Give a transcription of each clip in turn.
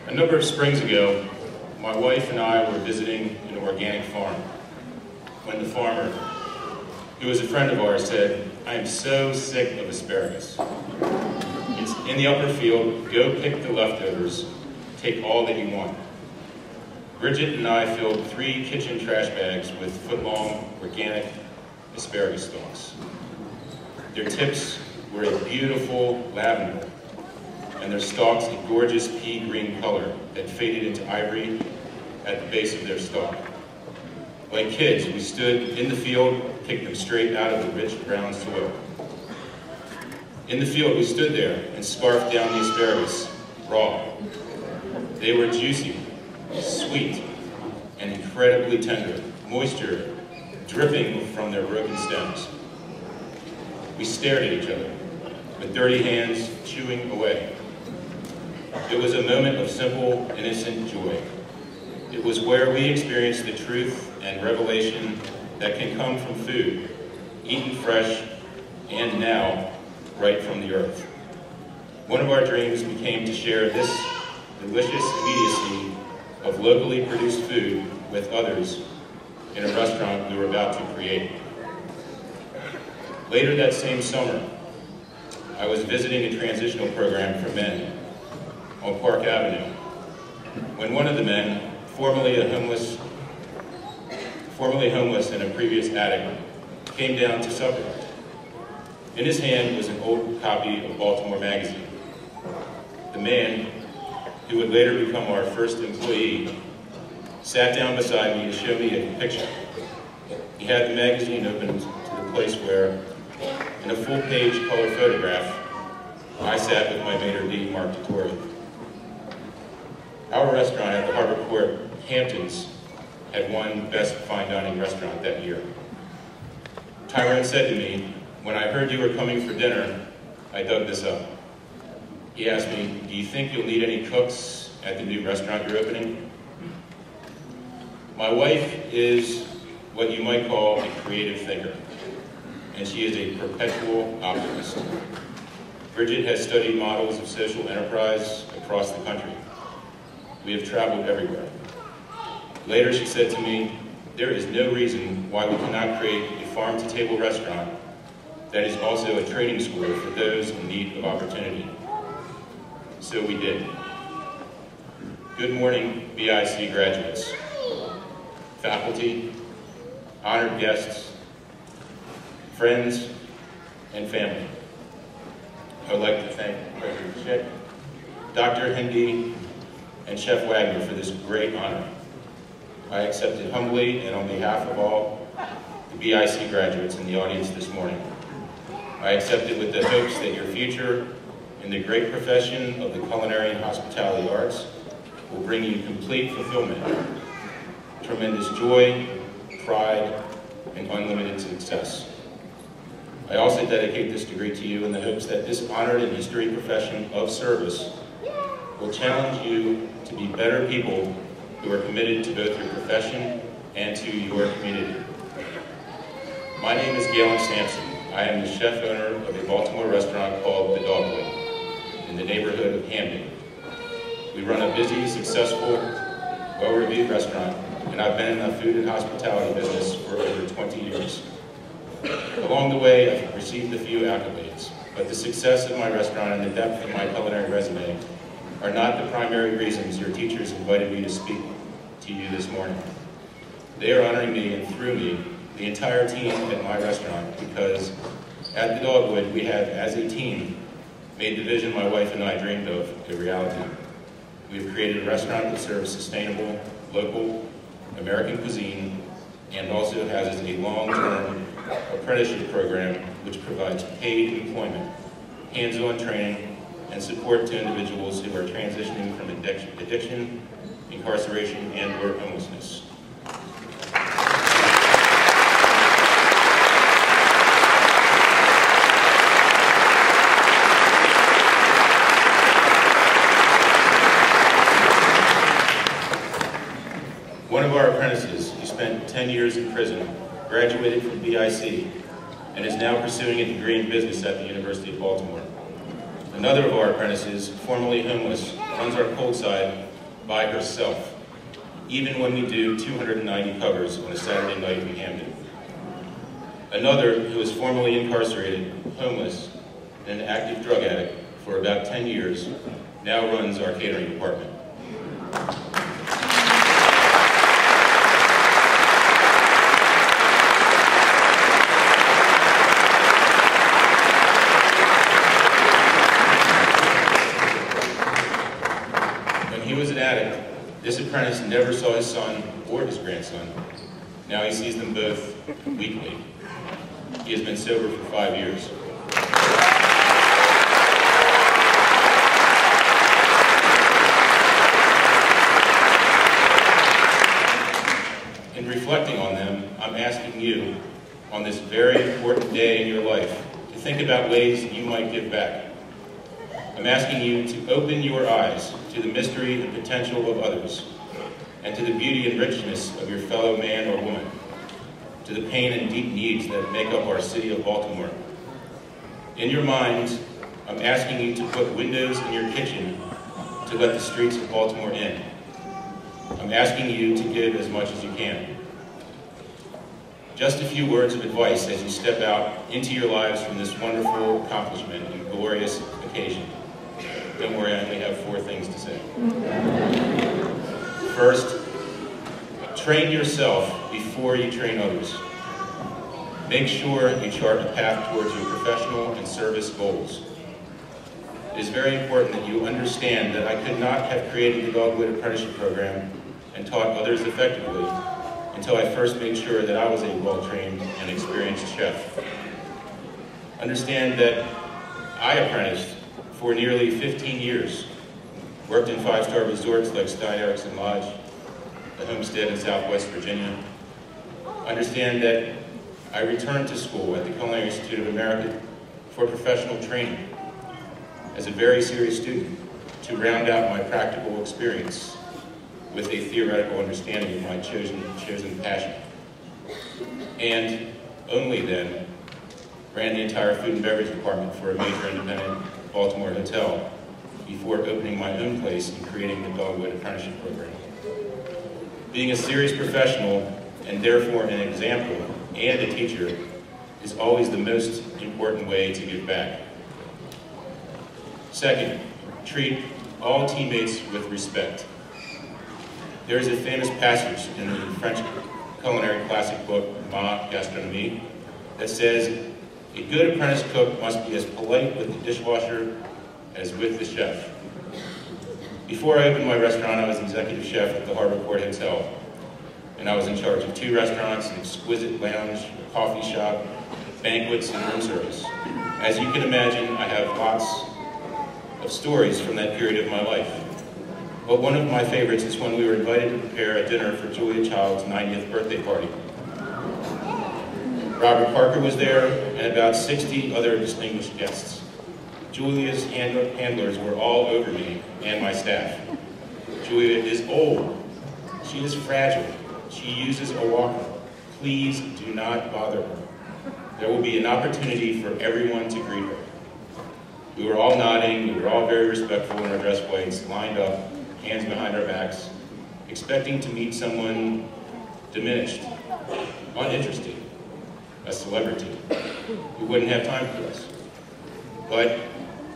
A number of springs ago, my wife and I were visiting an organic farm when the farmer, who was a friend of ours, said, "I am so sick of asparagus. It's in the upper field, go pick the leftovers, take all that you want." Bridget and I filled 3 kitchen trash bags with foot-long organic asparagus stalks. Their tips were a beautiful lavender, and their stalks a gorgeous pea green color that faded into ivory at the base of their stalk. Like kids, we stood in the field, picked them straight out of the rich brown soil. In the field, we stood there and scarfed down the asparagus, raw. They were juicy, sweet, and incredibly tender, moisture dripping from their broken stems. We stared at each other, with dirty hands chewing away. It was a moment of simple, innocent joy. It was where we experienced the truth and revelation that can come from food, eaten fresh, and now, right from the earth. One of our dreams became to share this delicious immediacy of locally produced food with others in a restaurant we were about to create. Later that same summer, I was visiting a transitional program for men on Park Avenue, when one of the men, formerly homeless and a previous addict, came down to supper. In his hand was an old copy of Baltimore Magazine. The man, who would later become our first employee, sat down beside me to show me a picture. He had the magazine opened to the place where, in a full-page color photograph, I sat with my maitre d' marked Tory. Our restaurant at the Harbor Court Hamptons had won Best Fine Dining Restaurant that year. Tyrone said to me, "When I heard you were coming for dinner, I dug this up." He asked me, "Do you think you'll need any cooks at the new restaurant you're opening?" My wife is what you might call a creative thinker, and she is a perpetual optimist. Bridget has studied models of social enterprise across the country. We have traveled everywhere. Later she said to me, "There is no reason why we cannot create a farm-to-table restaurant that is also a training school for those in need of opportunity." So we did. Good morning, BIC graduates, faculty, honored guests, friends, and family. I would like to thank President Schick, Dr. Hindi, and Chef Wagner for this great honor. I accept it humbly and on behalf of all the BIC graduates in the audience this morning. I accept it with the hopes that your future in the great profession of the culinary and hospitality arts will bring you complete fulfillment, tremendous joy, pride, and unlimited success. I also dedicate this degree to you in the hopes that this honored and history profession of service will challenge you to be better people who are committed to both your profession and to your community. My name is Galen Sampson. I am the chef owner of a Baltimore restaurant called The Dogwood in the neighborhood of Hamden. We run a busy, successful, well-reviewed restaurant, and I've been in the food and hospitality business for over 20 years. Along the way, I've received a few accolades, but the success of my restaurant and the depth of my culinary resume are not the primary reasons your teachers invited me to speak to you this morning. They are honoring me and through me, the entire team at my restaurant, because at The Dogwood, we have, as a team, made the vision my wife and I dreamed of a reality. We've created a restaurant that serves sustainable, local, American cuisine, and also has a long-term apprenticeship program which provides paid employment, hands-on training, and support to individuals who are transitioning from addiction, incarceration, and/or homelessness. One of our apprentices, who spent 10 years in prison, graduated from BIC, and is now pursuing a degree in business at the University of Baltimore. Another of our apprentices, formerly homeless, runs our cold side by herself, even when we do 290 covers on a Saturday night in Hamden. Another, who was formerly incarcerated, homeless, and an active drug addict for about 10 years, now runs our catering department. When he was an addict, this apprentice never saw his son or his grandson. Now he sees them both weekly. He has been sober for 5 years. In reflecting on them, I'm asking you, on this very important day in your life, to think about ways that you might give back. I'm asking you to open your eyes to the mystery and potential of others, and to the beauty and richness of your fellow man or woman, to the pain and deep needs that make up our city of Baltimore. In your minds, I'm asking you to put windows in your kitchen to let the streets of Baltimore in. I'm asking you to give as much as you can. Just a few words of advice as you step out into your lives from this wonderful accomplishment and glorious occasion. Don't worry, I only have 4 things to say. First, train yourself before you train others. Make sure you chart a path towards your professional and service goals. It is very important that you understand that I could not have created the Dogwood Apprenticeship Program and taught others effectively until I first made sure that I was a well-trained and experienced chef. Understand that I apprenticed for nearly 15 years, worked in 5-star resorts like Stein Eriksen Lodge, the Homestead in Southwest Virginia. Understand that I returned to school at the Culinary Institute of America for professional training as a very serious student to round out my practical experience with a theoretical understanding of my chosen passion. And only then ran the entire food and beverage department for a major independent Baltimore hotel before opening my own place and creating the Dogwood Apprenticeship Program. Being a serious professional and therefore an example and a teacher is always the most important way to give back. Second, treat all teammates with respect. There is a famous passage in the French culinary classic book, Ma Gastronomie, that says, a good apprentice cook must be as polite with the dishwasher as with the chef. Before I opened my restaurant, I was executive chef at the Harbor Court Hotel, and I was in charge of 2 restaurants, an exquisite lounge, a coffee shop, banquets, and room service. As you can imagine, I have lots of stories from that period of my life. But one of my favorites is when we were invited to prepare a dinner for Julia Child's 90th birthday party. Robert Parker was there, and about 60 other distinguished guests. Julia's handlers were all over me and my staff. Julia is old. She is fragile. She uses a walker. Please do not bother her. There will be an opportunity for everyone to greet her. We were all nodding. We were all very respectful in our dress whites, lined up, hands behind our backs, expecting to meet someone diminished, uninterested, a celebrity who wouldn't have time for us. But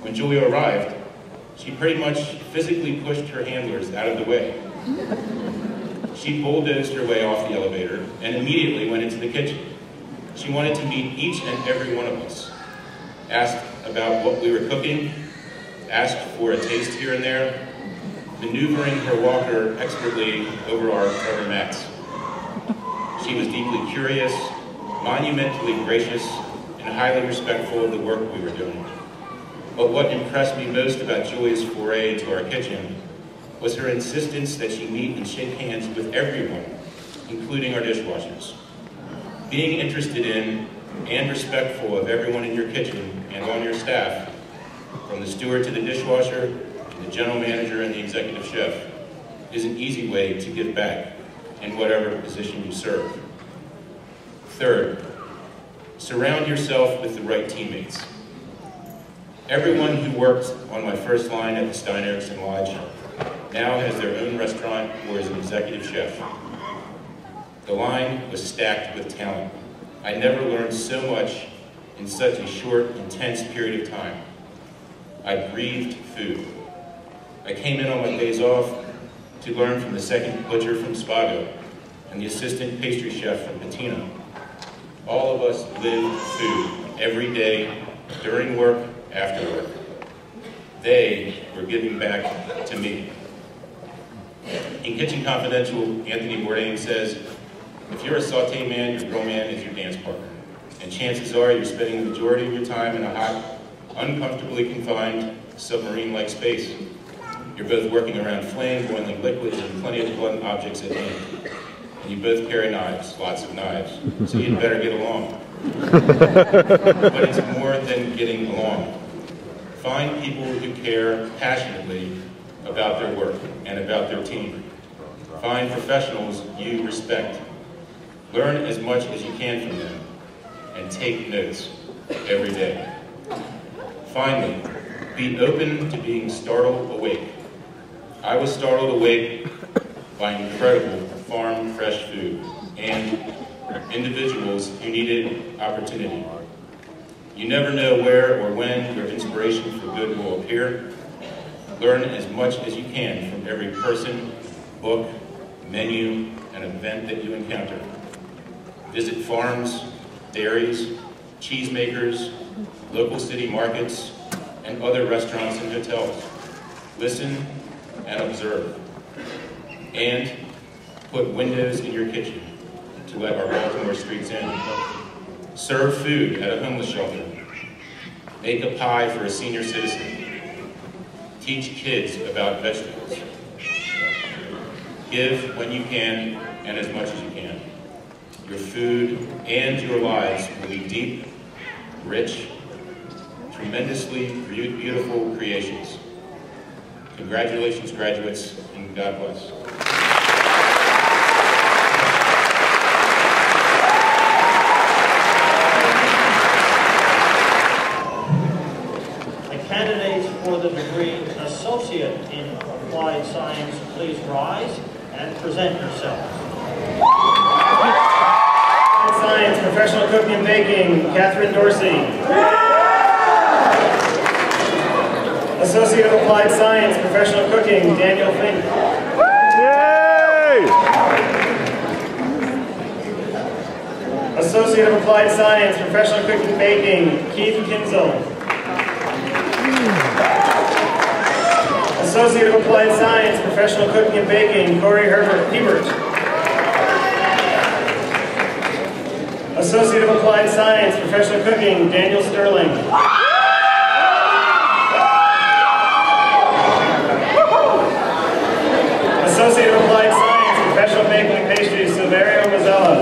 when Julia arrived, she pretty much physically pushed her handlers out of the way. She bulldozed her way off the elevator and immediately went into the kitchen. She wanted to meet each and every one of us, asked about what we were cooking, asked for a taste here and there, maneuvering her walker expertly over our rubber mats. She was deeply curious, monumentally gracious, and highly respectful of the work we were doing. But what impressed me most about Julia's foray into our kitchen was her insistence that she meet and shake hands with everyone, including our dishwashers. Being interested in and respectful of everyone in your kitchen and on your staff, from the steward to the dishwasher, the general manager and the executive chef, is an easy way to give back in whatever position you serve. Third, surround yourself with the right teammates. Everyone who worked on my first line at the Stein Eriksen Lodge now has their own restaurant or is an executive chef. The line was stacked with talent. I never learned so much in such a short, intense period of time. I breathed food. I came in on my days off to learn from the second butcher from Spago and the assistant pastry chef from Patina. All of us live food every day, during work, after work. They were giving back to me. In Kitchen Confidential, Anthony Bourdain says, if you're a sauté man, your grill man is your dance partner. And chances are you're spending the majority of your time in a hot, uncomfortably confined, submarine-like space. You're both working around flame, boiling liquids, and plenty of blunt objects at hand. And you both carry knives, lots of knives, so you'd better get along. But it's more than getting along. Find people who care passionately about their work and about their team. Find professionals you respect. Learn as much as you can from them, and take notes every day. Finally, be open to being startled awake. I was startled awake by incredible farm fresh food and individuals who needed opportunity. You never know where or when your inspiration for good will appear. Learn as much as you can from every person, book, menu, and event that you encounter. Visit farms, dairies, cheesemakers, local city markets, and other restaurants and hotels. Listen and observe. And put windows in your kitchen to let our Baltimore streets in. Serve food at a homeless shelter. Make a pie for a senior citizen. Teach kids about vegetables. Give when you can and as much as you can. Your food and your lives will be deep, rich, tremendously beautiful creations. Congratulations, graduates, and God bless. The candidates for the degree Associate in Applied Science, please rise and present yourselves. Science, Professional Cooking and Baking, Catherine Dorsey. Associate of Applied Science, Professional Cooking, Daniel Fink. Associate of Applied Science, Professional Cooking and Baking, Keith Kinzel. Associate of Applied Science, Professional Cooking and Baking, Corey Hebert. Associate of Applied Science, Professional Cooking, Daniel Sterling. Associate of Applied Science, Professional Baking and Pastry, Silverio Mazzella.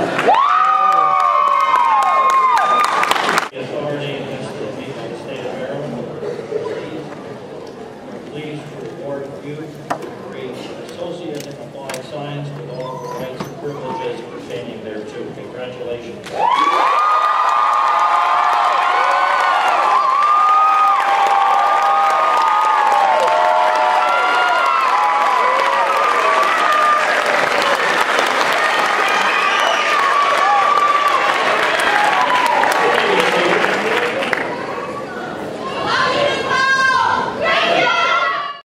Authority invested in me by the state of Maryland. Please reward you the degree Associate in Applied Science with